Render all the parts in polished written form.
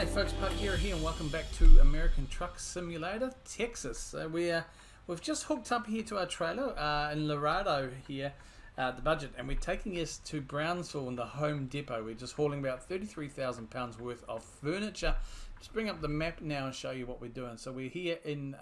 G'day folks, Puck here and welcome back to American Truck Simulator, Texas. So we've just hooked up here to our trailer in Laredo here, the budget, and we're taking us to Brownsville in the Home Depot. We're just hauling about 33,000 pounds worth of furniture. Just bring up the map now and show you what we're doing. So we're here in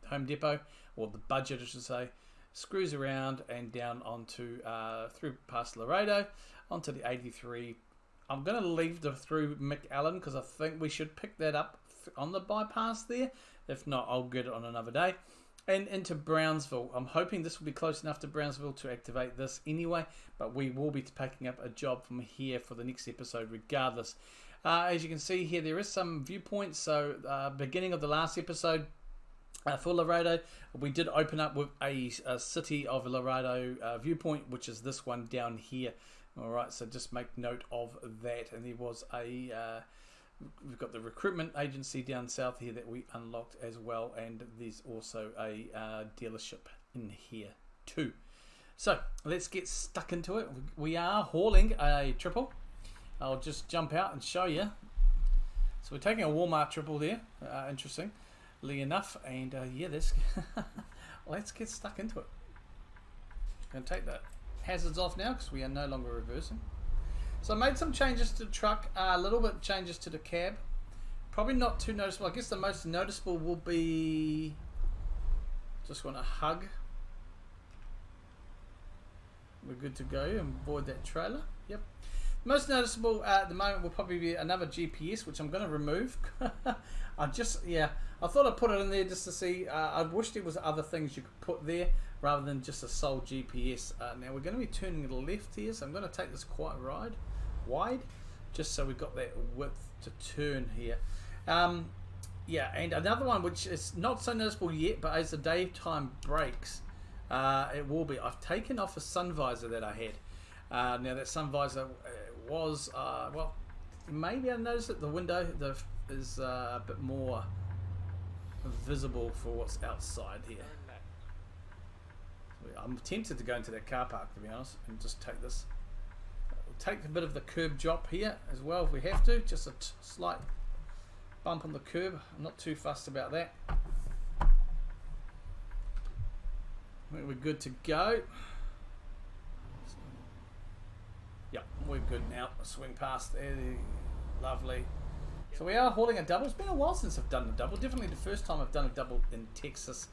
Home Depot, or the budget I should say, screws around and down onto, through past Laredo, onto the 83. I'm going to leave through McAllen because I think we should pick that up on the bypass there. If not, I'll get it on another day. And into Brownsville. I'm hoping this will be close enough to Brownsville to activate this anyway, but we will be picking up a job from here for the next episode regardless. As you can see here, there is some viewpoints. So beginning of the last episode, for Laredo, we did open up with a City of Laredo viewpoint, which is this one down here. Alright, so just make note of that. And there was we've got the recruitment agency down south here that we unlocked as well, and there's also a dealership in here too. So let's get stuck into it. We are hauling a triple. I'll just jump out and show you. So we're taking a Walmart triple there, interestingly enough, and yeah, let's get stuck into it. Going to take that hazards off now because we are no longer reversing. So I made some changes to the truck, a little bit changes to the cab, probably not too noticeable. I guess the most noticeable will be, just want to hug, we're good to go and avoid that trailer. Yep, most noticeable at the moment will probably be another GPS, which I'm going to remove. I thought I'd put it in there just to see. I wish there was other things you could put there rather than just a sole GPS. Now we're going to be turning to the left here, so I'm going to take this quite wide, just so we've got that width to turn here. Yeah, and another one which is not so noticeable yet, but as the daytime breaks, it will be. I've taken off a sun visor that I had. Now that sun visor was, well, maybe I noticed that the window is a bit more visible for what's outside here. I'm tempted to go into that car park, to be honest, and just take this. We'll take a bit of the curb drop here as well if we have to. Just a slight bump on the curb. I'm not too fussed about that. I think we're good to go. Yep, we're good now. Swing past there. Lovely. So we are hauling a double. It's been a while since I've done a double. Definitely the first time I've done a double in Texas.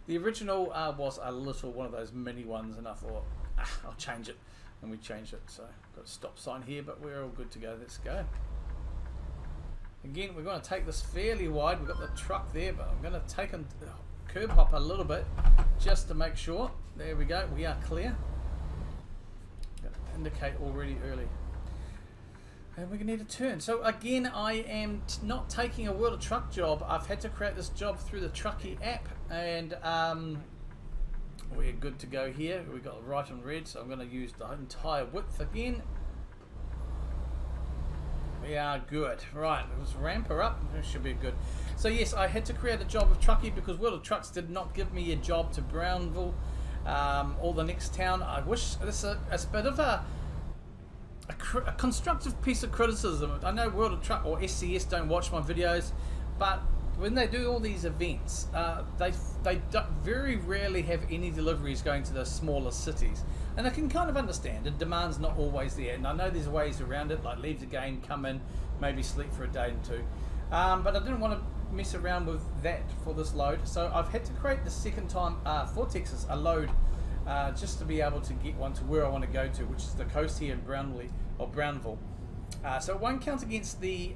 The original was a little one of those mini ones, and I thought, I'll change it. And we changed it. So got a stop sign here, but we're all good to go. Let's go. Again, we're going to take this fairly wide. We've got the truck there, but I'm going to take a curb hop a little bit just to make sure. There we go. We are clear. Got to indicate already early. And we're going to need a turn. So again, I am not taking a World of Truck job. I've had to create this job through the Truckee app, and we're good to go here. We've got right and red, so I'm going to use the entire width again. We are good. Right, let's ramp her up. It should be good. So yes, I had to create a job with Truckee because World of Trucks did not give me a job to Brownsville or the next town. I wish this is a bit of a constructive piece of criticism. I know World of Truck or SCS don't watch my videos, but when they do all these events, they very rarely have any deliveries going to the smaller cities, and I can kind of understand the demand's not always there, and I know there's ways around it, like leave the game, come in, maybe sleep for a day and two, but I didn't want to mess around with that for this load, so I've had to create the second time for Texas a load just to be able to get one to where I want to go to, which is the coast here in Brownville. So it won't count against the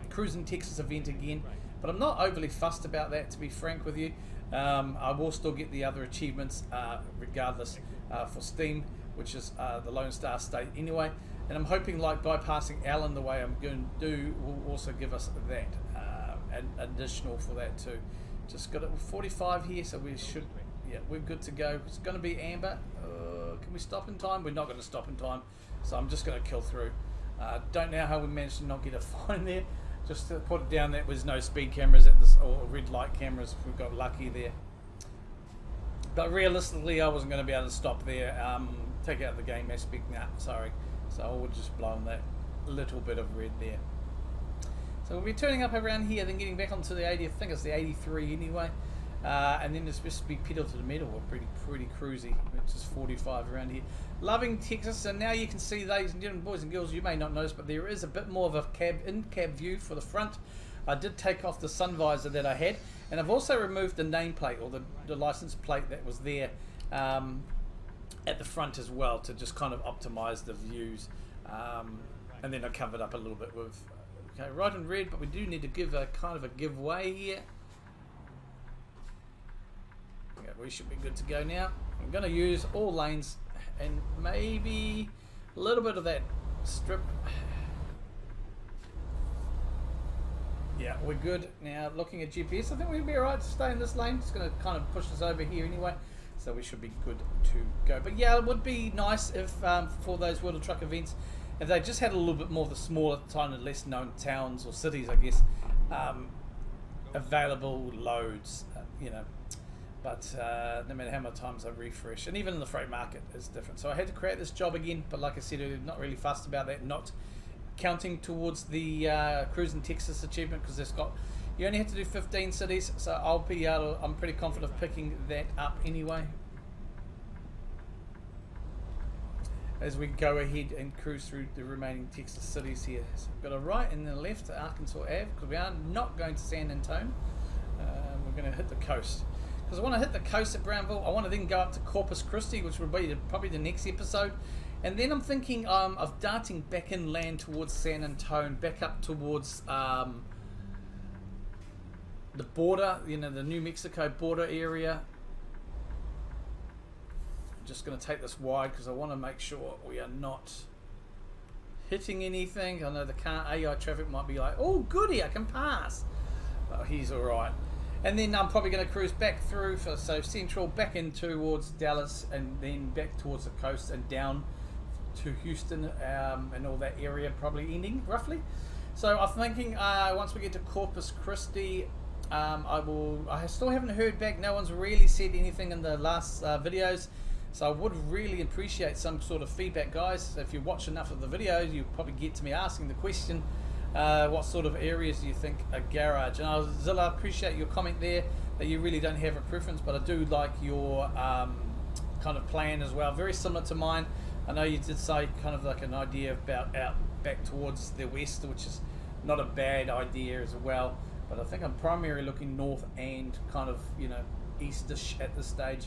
Cruising Texas event again, but I'm not overly fussed about that, to be frank with you. I will still get the other achievements regardless for Steam, which is the Lone Star State anyway, and I'm hoping like bypassing Allen the way I'm going to do will also give us that an additional for that too. Just got it with 45 here, so we should. Yeah, we're good to go. It's going to be amber. Can we stop in time? We're not going to stop in time, so I'm just going to kill through. Don't know how we managed to not get a fine there. Just to put it down, there was no speed cameras at this, or red light cameras. We got lucky there. But realistically, I wasn't going to be able to stop there. Take out the game aspect. Nah, sorry. So I would just blow on that little bit of red there. So we'll be turning up around here, then getting back onto the 80, I think it's the 83 anyway. And then it's supposed to be pedal to the metal. We're pretty cruisy, which is 45 around here. Loving Texas, and now you can see, ladies and gentlemen, boys and girls, you may not notice, but there is a bit more of a in-cab view for the front. I did take off the sun visor that I had, and I've also removed the nameplate, or the license plate that was there at the front as well, to just kind of optimize the views. And then I covered up a little bit with, okay, right in red, but we do need to give a kind of a giveaway here. Okay, we should be good to go now. I'm going to use all lanes and maybe a little bit of that strip. Yeah, we're good. Now looking at GPS, I think we'll be alright to stay in this lane. It's going to kind of push us over here anyway, so we should be good to go. But yeah, it would be nice if for those World of Truck events, if they just had a little bit more of the smaller, tiny, less known towns or cities, I guess, available loads, you know. But no matter how many times I refresh, and even in the freight market is different. So I had to create this job again, but like I said, I'm not really fussed about that, not counting towards the Cruise in Texas achievement, because it's got, you only have to do 15 cities, so I'll be able to, I'm pretty confident of picking that up anyway. As we go ahead and cruise through the remaining Texas cities here. So we've got a right and then a left to Arkansas Ave, because we are not going to San Antonio. We're going to hit the coast. Because I want to hit the coast at Brownsville. I want to then go up to Corpus Christi, which will be probably the next episode. And then I'm thinking of darting back inland towards San Antonio, back up towards the border, you know, the New Mexico border area. I'm just going to take this wide because I want to make sure we are not hitting anything. I know the car AI traffic might be like, oh goody, I can pass. Oh, he's alright. And then I'm probably going to cruise back through, so central, back in towards Dallas, and then back towards the coast and down to Houston and all that area, probably ending roughly. So I'm thinking once we get to Corpus Christi, I still haven't heard back. No one's really said anything in the last videos, so I would really appreciate some sort of feedback, guys. If you watch enough of the videos, you probably get to me asking the question, what sort of areas do you think a garage? And Zilla, I appreciate your comment there that you really don't have a preference, but I do like your kind of plan as well, very similar to mine. I know you did say kind of like an idea about out back towards the west, which is not a bad idea as well, but I think I'm primarily looking north and kind of, you know, eastish at this stage.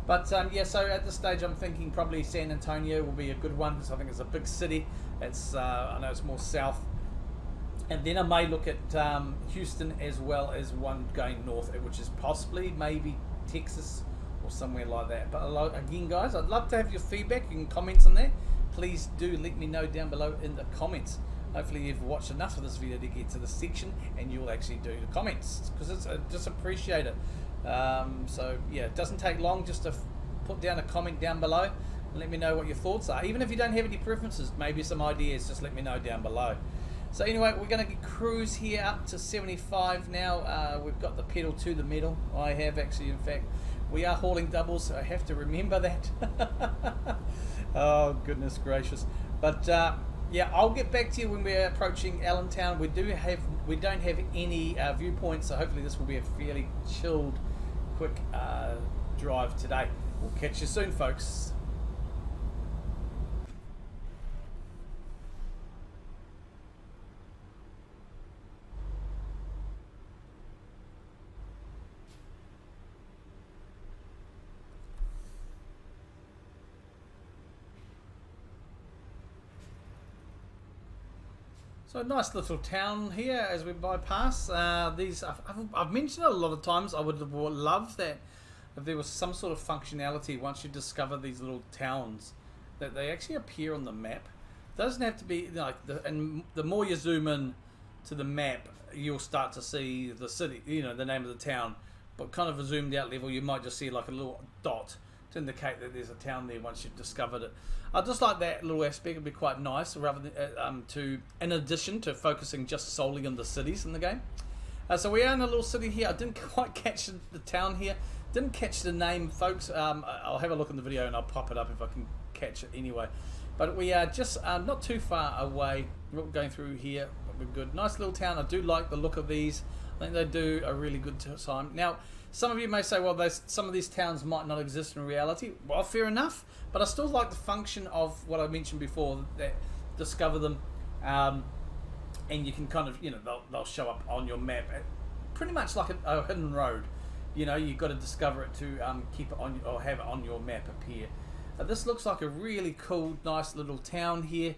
But yeah, so at this stage I'm thinking probably San Antonio will be a good one, because I think it's a big city. It's I know it's more south. And then I may look at Houston as well as one going north, which is possibly maybe Texas or somewhere like that. But again, guys, I'd love to have your feedback. You can comment on that. Please do let me know down below in the comments. Hopefully you've watched enough of this video to get to this section and you'll actually do the comments, because it's just appreciate it. So yeah, it doesn't take long just to put down a comment down below and let me know what your thoughts are. Even if you don't have any preferences, maybe some ideas, just let me know down below. So anyway, we're going to cruise here up to 75 now. We've got the pedal to the metal. I have actually, in fact, we are hauling doubles, so I have to remember that. Oh goodness gracious! But yeah, I'll get back to you when we're approaching Allentown. We don't have any viewpoints, so hopefully this will be a fairly chilled, quick drive today. We'll catch you soon, folks. So a nice little town here as we bypass these. I've mentioned it a lot of times. I would love that if there was some sort of functionality once you discover these little towns, that they actually appear on the map. It doesn't have to be like and the more you zoom in to the map, you'll start to see the city, you know, the name of the town. But kind of a zoomed out level, you might just see like a little dot to indicate that there's a town there once you've discovered it. I just like that little aspect. It'd be quite nice, rather than in addition to focusing just solely on the cities in the game. So we are in a little city here. I didn't quite catch the town here. Didn't catch the name, folks. I'll have a look in the video and I'll pop it up if I can catch it anyway. But we are just not too far away. We're going through here. we're good. Nice little town. I do like the look of these. I think they do a really good time. Now, some of you may say, well, some of these towns might not exist in reality. Well, fair enough. But I still like the function of what I mentioned before, that discover them, and you can kind of, you know, they'll show up on your map, pretty much like a hidden road. You know, you've got to discover it to keep it on, or have it on your map appear. This looks like a really cool, nice little town here.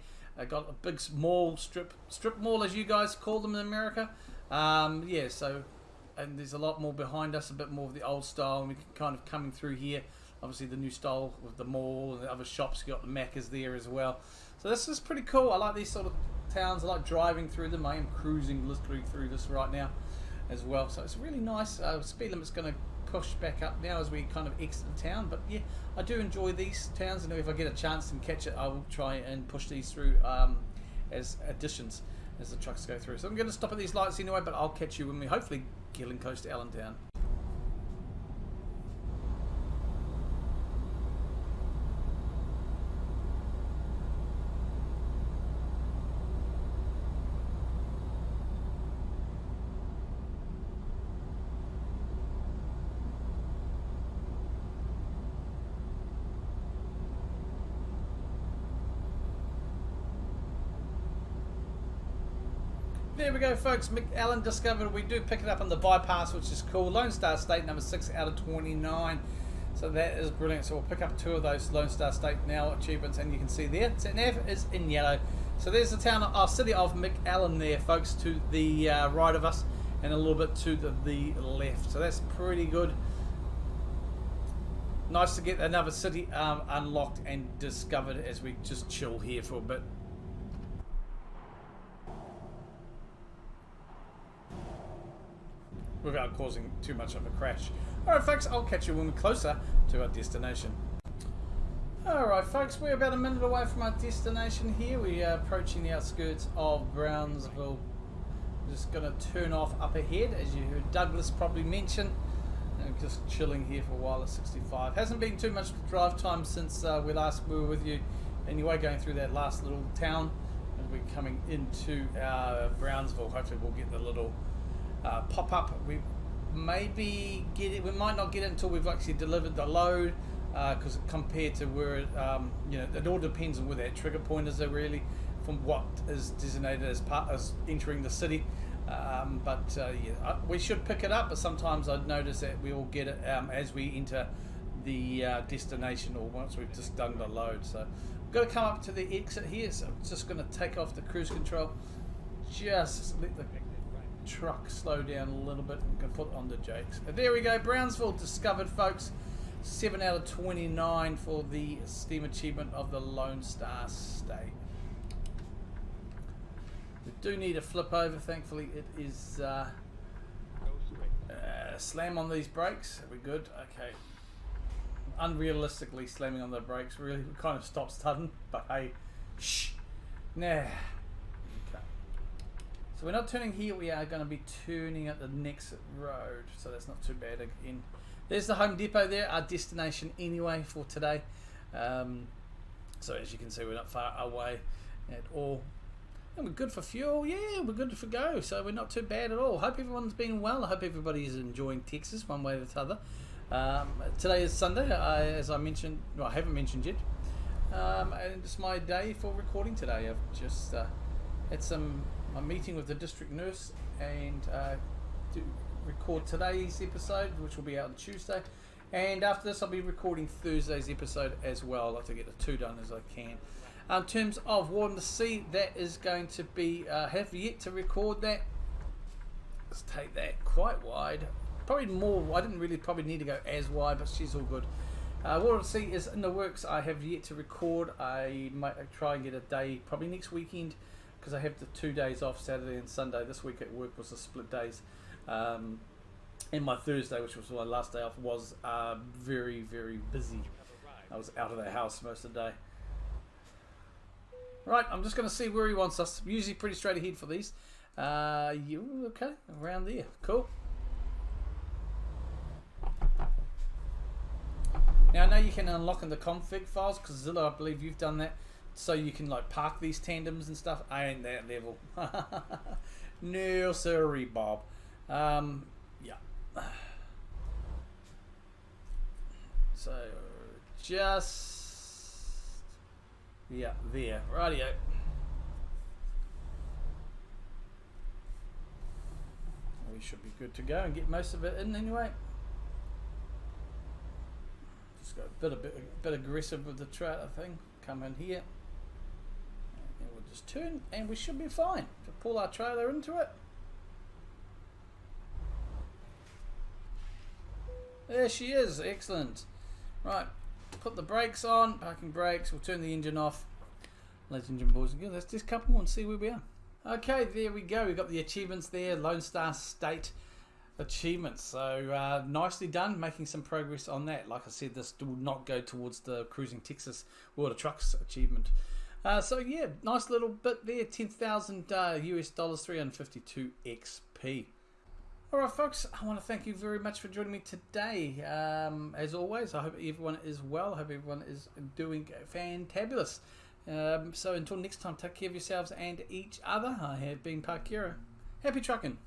Got a big mall, strip mall, as you guys call them in America. Yeah, so, and there's a lot more behind us, a bit more of the old style, and we can kind of coming through here. Obviously the new style with the mall and the other shops. You got the Macca's there as well. So this is pretty cool. I like these sort of towns. I like driving through them. I am cruising literally through this right now as well. So it's really nice. Speed limit's going to push back up now as we kind of exit the town. But yeah, I do enjoy these towns, and if I get a chance and catch it, I will try and push these through as additions as the trucks go through. So I'm going to stop at these lights anyway, but I'll catch you when we hopefully getting close to Allentown. There we go, folks. McAllen discovered. We do pick it up on the bypass, which is cool. Lone Star State number 6 out of 29. So that is brilliant. So we'll pick up 2 of those Lone Star State now achievements, and you can see there, nav is in yellow. So there's the town, city of McAllen there, folks, to the right of us, and a little bit to the left. So that's pretty good. Nice to get another city unlocked and discovered as we just chill here for a bit. Without causing too much of a crash. Alright folks, I'll catch you when we're closer to our destination. Alright folks, we're about a minute away from our destination here. We are approaching the outskirts of Brownsville. I'm just going to turn off up ahead, as you heard Douglas probably mention. And just chilling here for a while at 65. Hasn't been too much drive time since we were with you. Anyway, going through that last little town, and we're coming into Brownsville. Hopefully we'll get the little pop up. We maybe get it. We might not get it until we've actually delivered the load, because compared to where you know, it all depends on where that trigger pointers are really, from what is designated as entering the city. Yeah, we should pick it up. But sometimes I'd notice that we all get it as we enter the destination, or once we've just done the load. So we've got to come up to the exit here. So I'm just going to take off the cruise control. Just let the truck slow down a little bit. I'm going to put it on the Jakes. There we go, Brownsville discovered, folks. 7 out of 29 for the STEAM achievement of the Lone Star State. We do need a flip over. Thankfully it is slam on these brakes. Are we good? Okay. Unrealistically slamming on the brakes really kind of stops sudden, but hey, shh. Nah. So we're not turning here, we are going to be turning at the next road, so that's not too bad again. There's the Home Depot there, our destination anyway for today. So as you can see, we're not far away at all. And we're good for fuel, yeah, we're good for go, so we're not too bad at all. Hope everyone's been well. I hope everybody is enjoying Texas one way or the other. Today is Sunday, as I mentioned, well, I haven't mentioned yet. And it's my day for recording today. I've just had a meeting with the district nurse, and to record today's episode, which will be out on Tuesday, and after this I'll be recording Thursday's episode as well. I like to get the 2 done as I can. In terms of Warden to Sea, that is going to be have yet to record that. Let's take that quite wide, probably more. I didn't really probably need to go as wide, but she's all good. Warden to Sea is in the works. I have yet to record. I might try and get a day probably next weekend, because I have the 2 days off, Saturday and Sunday. This week at work was the split days. And my Thursday, which was my last day off, was very, very busy. I was out of the house most of the day. Right, I'm just going to see where he wants us. Usually pretty straight ahead for these. You okay? Around there. Cool. Now I know you can unlock in the config files, because Zilla, I believe you've done that. so you can like park these tandems and stuff. I ain't that level. No sorry, Bob. Yeah. So just there. Rightio. We should be good to go and get most of it in anyway. Just go a bit aggressive with the trailer thing. Come in here. And we'll just turn and we should be fine. To pull our trailer into it. There she is. Excellent. Right. Put the brakes on. Parking brakes. We'll turn the engine off. Ladies and gentlemen, boys and girls, let's just couple and see where we are. Okay, there we go. We've got the achievements there. Lone Star State achievements. So nicely done. Making some progress on that. Like I said, this will not go towards the Cruising Texas World of Trucks achievement. So yeah, nice little bit there. 10,000 US dollars, 352 XP. Alright folks, I want to thank you very much for joining me today. As always, I hope everyone is well. I hope everyone is doing fantabulous. So until next time, take care of yourselves and each other. I have been Parkera. Happy trucking.